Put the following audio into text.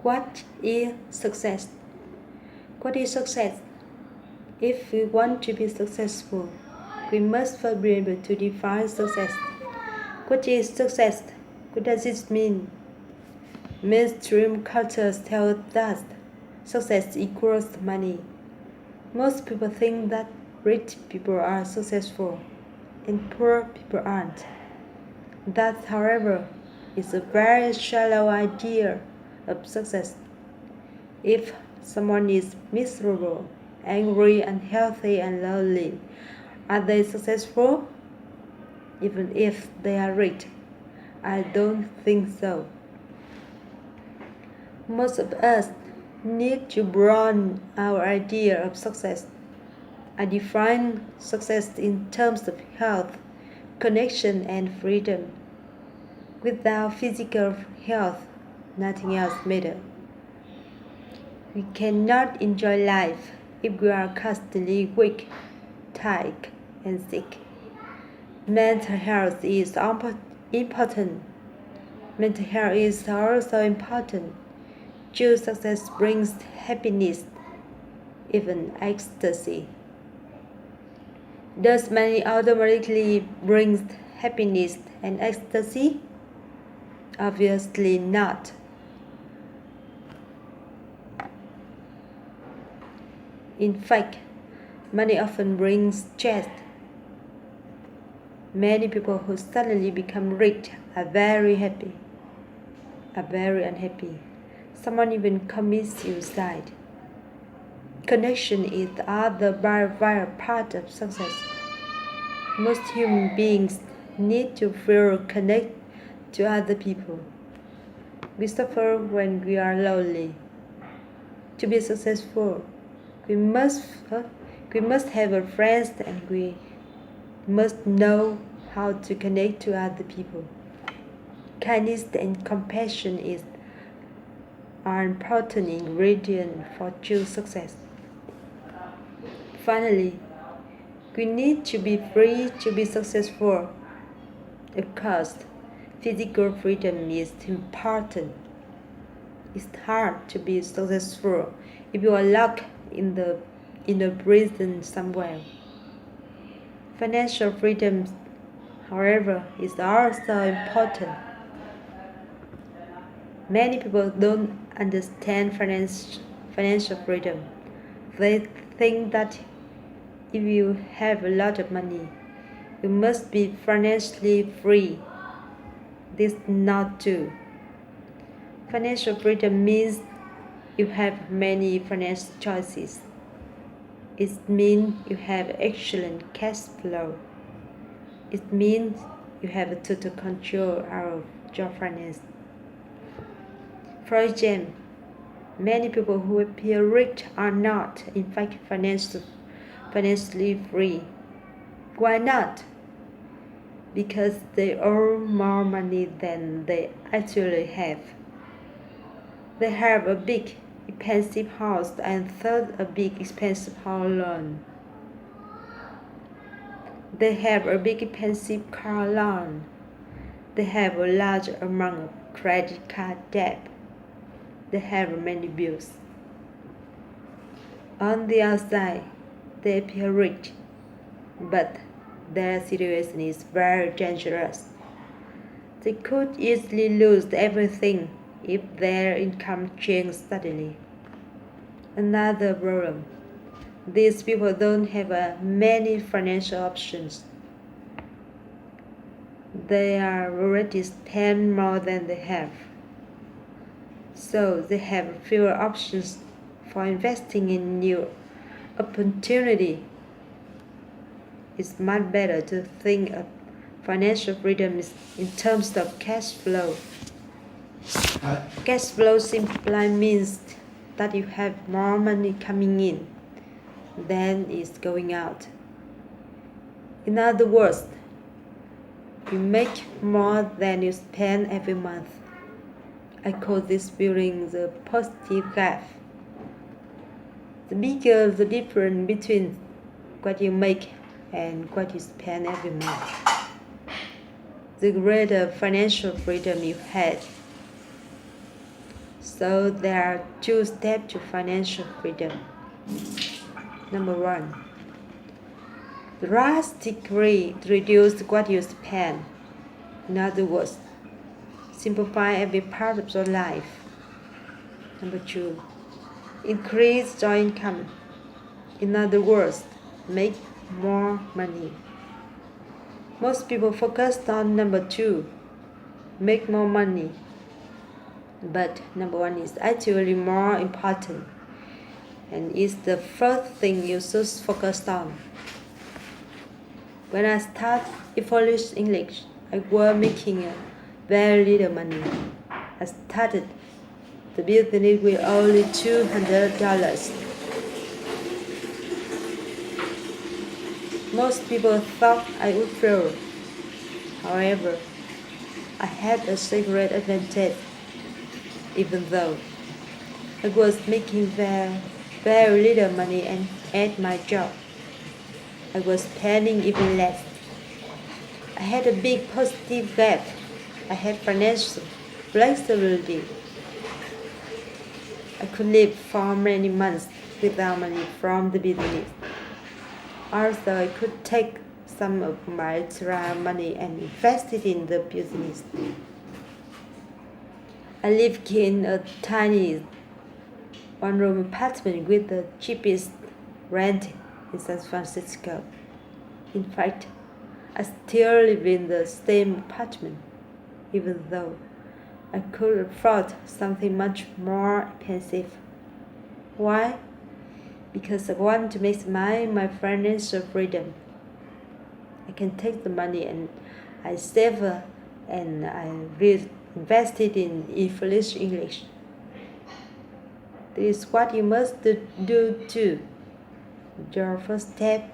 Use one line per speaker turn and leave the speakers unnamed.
What is success? What is success? If we want to be successful, we must first be able to define success. What is success? What does it mean? Mainstream cultures tell us that success equals money. Most people think that rich people are successful and poor people aren't. That, however, is a very shallow idea of success. If someone is miserable, angry, unhealthy, and lonely, are they successful? Even if they are rich, I don't think so. Most of us need to broaden our idea of success. I define success in terms of health, connection, and freedom. Without physical health, nothing else matters. We cannot enjoy life if we are constantly weak, tired, and sick. Mental health is important. Mental health is also important. True success brings happiness, even ecstasy. Does money automatically bring happiness and ecstasy? Obviously not. In fact, money often brings stress. Many people who suddenly become rich are very unhappy. Someone even commits suicide. Connection is the other vital part of success. Most human beings need to feel connected to other people. We suffer when we are lonely. To be successful, we must have friends, and we must know how to connect to other people. Kindness and compassion are important ingredients for true success. Finally, we need to be free to be successful. Of course, physical freedom is important. It's hard to be successful if you are locked in a prison somewhere. Financial freedom, however, is also important. Many people don't understand financial freedom. They think that if you have a lot of money, you must be financially free. This is not true. Financial freedom means you have many financial choices. It means you have excellent cash flow. It means you have total control of your finance. For example, many people who appear rich are not, in fact, financially free. Why not? Because they earn more money than they actually have. They have a big, expensive house and third a big, expensive house loan. They have a big, expensive car loan. They have a large amount of credit card debt. They have many bills. On the outside, they appear rich, but their situation is very dangerous. They could easily lose everything if their income changes suddenly. Another problem: these people don't have many financial options. They are already spend more than they have. So they have fewer options for investing in new opportunity. It's much better to think of financial freedom in terms of cash flow. Cash flow simply means that you have more money coming in than is going out. In other words, you make more than you spend every month. I call this building the positive gap. The bigger the difference between what you make and what you spend every month, the greater financial freedom you had. So there are two steps to financial freedom. Number one, drastically reduce what you spend. In other words, simplify every part of your life. Number two, increase your income. In other words, make more money. Most people focus on number two, make more money. But number one is actually more important and is the first thing you should focus on. When I started Evolution English, I was making very little money. I started the business with only $200. Most people thought I would fail. However, I had a secret advantage. Even though I was making very little money and at my job, I was spending even less. I had a big positive gap. I had financial flexibility. I could live for many months without money from the business. Also, I could take some of my extra money and invest it in the business. I lived in a tiny one-room apartment with the cheapest rent in San Francisco. In fact, I still live in the same apartment, even though I could afford something much more expensive. Why? Because I want to maximize my financial freedom. I can take the money and I save and I reinvest it in Evolution English. This is what you must do too. Your first step